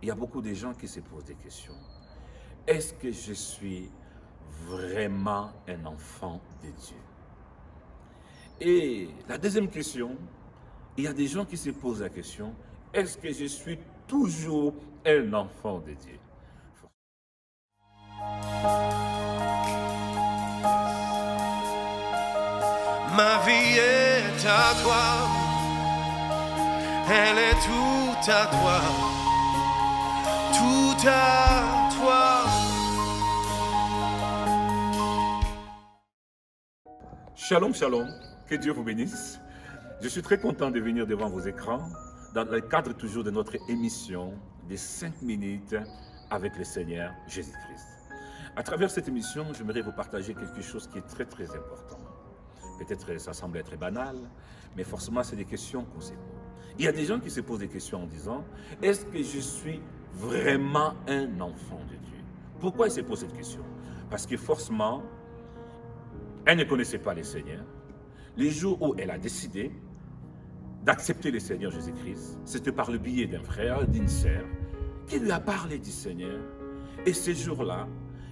Il y a beaucoup de gens qui se posent des questions. Est-ce que je suis vraiment un enfant de Dieu? Et la deuxième question, il y a des gens qui se posent la question, est-ce que je suis toujours un enfant de Dieu? Ma vie est à toi, elle est tout à toi, tout à toi. Shalom, shalom, que Dieu vous bénisse. Je suis très content de venir devant vos écrans dans le cadre toujours de notre émission des 5 minutes avec le Seigneur Jésus-Christ. À travers cette émission, j'aimerais vous partager quelque chose qui est très très important. Peut-être ça semble être banal, mais forcément c'est des questions qu'on se pose. Il y a des gens qui se posent des questions en disant, est-ce que je suis vraiment un enfant de Dieu? Pourquoi ils se posent cette question? Parce que forcément, elle ne connaissait pas le Seigneur. Les jours où elle a décidé d'accepter le Seigneur Jésus-Christ, c'était par le biais d'un frère, d'une sœur, qui lui a parlé du Seigneur. Et ces jours-là,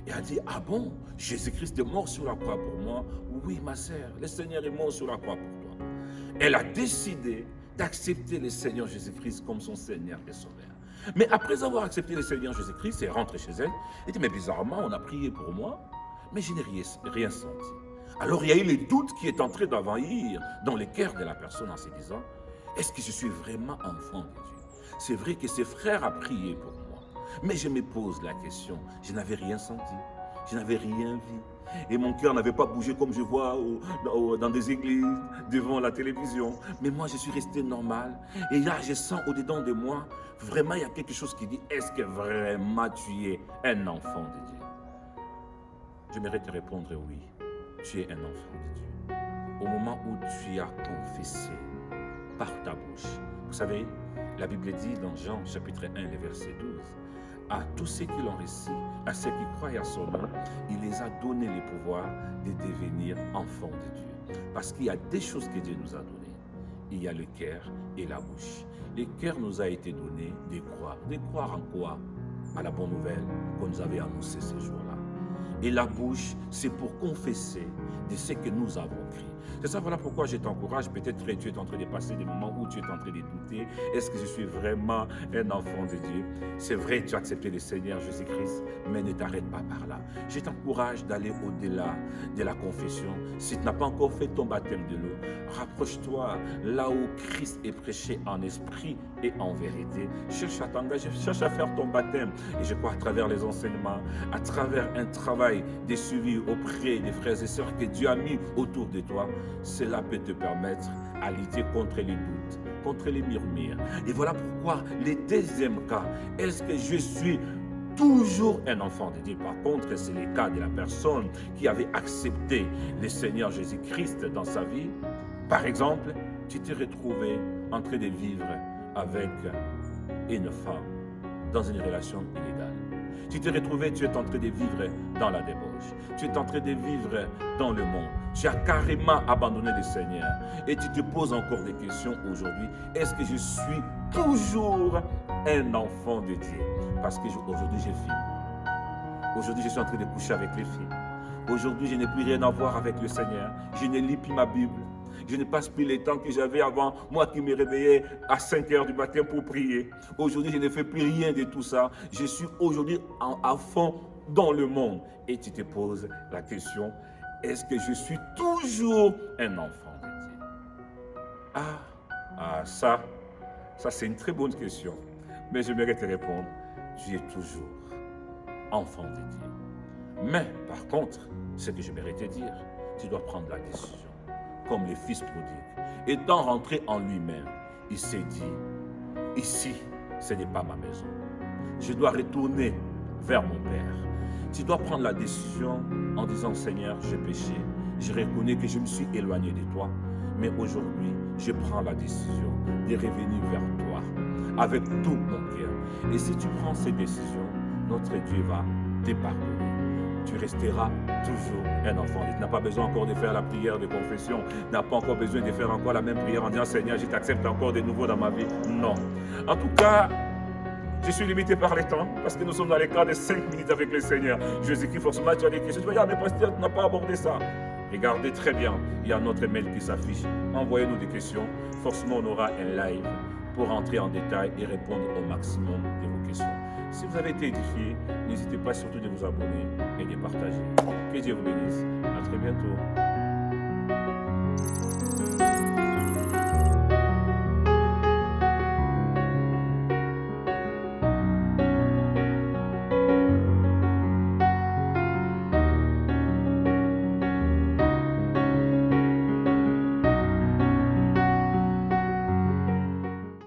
elle a dit, ah bon, Jésus-Christ est mort sur la croix pour moi? Oui, ma sœur, le Seigneur est mort sur la croix pour toi. Elle a décidé d'accepter le Seigneur Jésus-Christ comme son Seigneur et Sauveur. Mais après avoir accepté le Seigneur Jésus-Christ, elle est rentrée chez elle. Elle dit, mais bizarrement, on a prié pour moi, mais je n'ai rien senti. Alors il y a eu le doute qui est entré d'envahir dans le cœur de la personne en se disant, est-ce que je suis vraiment enfant de Dieu? C'est vrai que ses frères ont prié pour moi. Mais je me pose la question, je n'avais rien senti, je n'avais rien vu. Et mon cœur n'avait pas bougé comme je vois dans des églises, devant la télévision. Mais moi, je suis resté normal. Et là, je sens au-dedans de moi, vraiment, il y a quelque chose qui dit, est-ce que vraiment tu es un enfant de Dieu? J'aimerais te répondre oui, tu es un enfant de Dieu. Au moment où tu as confessé par ta bouche. Vous savez, la Bible dit dans Jean chapitre 1, le verset 12, à tous ceux qui l'ont reçu, à ceux qui croient à son nom, il les a donné le pouvoir de devenir enfants de Dieu. Parce qu'il y a des choses que Dieu nous a données. Il y a le cœur et la bouche. Le cœur nous a été donné de croire. De croire en quoi? À la bonne nouvelle qu'on nous avait annoncée ce jour-là. Et la bouche, c'est pour confesser de ce que nous avons crié. C'est ça, voilà pourquoi je t'encourage. Peut-être que tu es en train de passer des moments où tu es en train de douter. Est-ce que je suis vraiment un enfant de Dieu? C'est vrai, tu as accepté le Seigneur Jésus-Christ, mais ne t'arrête pas par là. Je t'encourage d'aller au-delà de la confession. Si tu n'as pas encore fait ton baptême de l'eau, rapproche-toi là où Christ est prêché en esprit et en vérité. Cherche à t'engager, cherche à faire ton baptême. Et je crois à travers les enseignements, à travers un travail de suivi auprès des frères et sœurs que Dieu a mis autour de toi, cela peut te permettre à lutter contre les doutes, contre les murmures. Et voilà pourquoi le deuxième cas, est-ce que je suis toujours un enfant de Dieu? Par contre, c'est le cas de la personne qui avait accepté le Seigneur Jésus-Christ dans sa vie. Par exemple, tu t'es retrouvé en train de vivre avec une femme dans une relation illégale. Tu t'es retrouvé, tu es en train de vivre dans la débauche. Tu es en train de vivre dans le monde. Tu as carrément abandonné le Seigneur. Et tu te poses encore des questions aujourd'hui. Est-ce que je suis toujours un enfant de Dieu? Parce qu'aujourd'hui, j'ai fini. Aujourd'hui, je suis en train de coucher avec les filles. Aujourd'hui, je n'ai plus rien à voir avec le Seigneur. Je ne lis plus ma Bible. Je ne passe plus les temps que j'avais avant, moi qui me réveillais à 5 heures du matin pour prier. Aujourd'hui, je ne fais plus rien de tout ça. Je suis aujourd'hui à fond dans le monde. Et tu te poses la question, est-ce que je suis toujours un enfant de Dieu? Ça c'est une très bonne question. Mais j'aimerais te répondre, tu es toujours enfant de Dieu. Mais par contre, ce que j'aimerais te dire, tu dois prendre la décision. Comme le fils prodigue. Étant rentré en lui-même, il s'est dit, ici, ce n'est pas ma maison. Je dois retourner vers mon Père. Tu dois prendre la décision en disant, Seigneur, j'ai péché. Je reconnais que je me suis éloigné de toi. Mais aujourd'hui, je prends la décision de revenir vers toi avec tout mon cœur. Et si tu prends ces décisions, notre Dieu va te pardonner. Tu resteras toujours un enfant. Tu n'as pas besoin encore de faire la prière de confession. Tu n'as pas encore besoin de faire encore la même prière en disant, Seigneur, je t'accepte encore de nouveau dans ma vie. Non. En tout cas, Je suis limité par les temps parce que nous sommes dans les cas de 5 minutes avec le Seigneur. Jésus-Christ, forcément, tu as des questions. Tu vas dire, ah, mais pasteur, tu n'as pas abordé ça. Regardez très bien, il y a notre mail qui s'affiche. Envoyez-nous des questions. Forcément, on aura un live pour entrer en détail et répondre au maximum de vos questions. Si vous avez été édifié, n'hésitez pas surtout de vous abonner et de partager. Que Dieu vous bénisse. À très bientôt.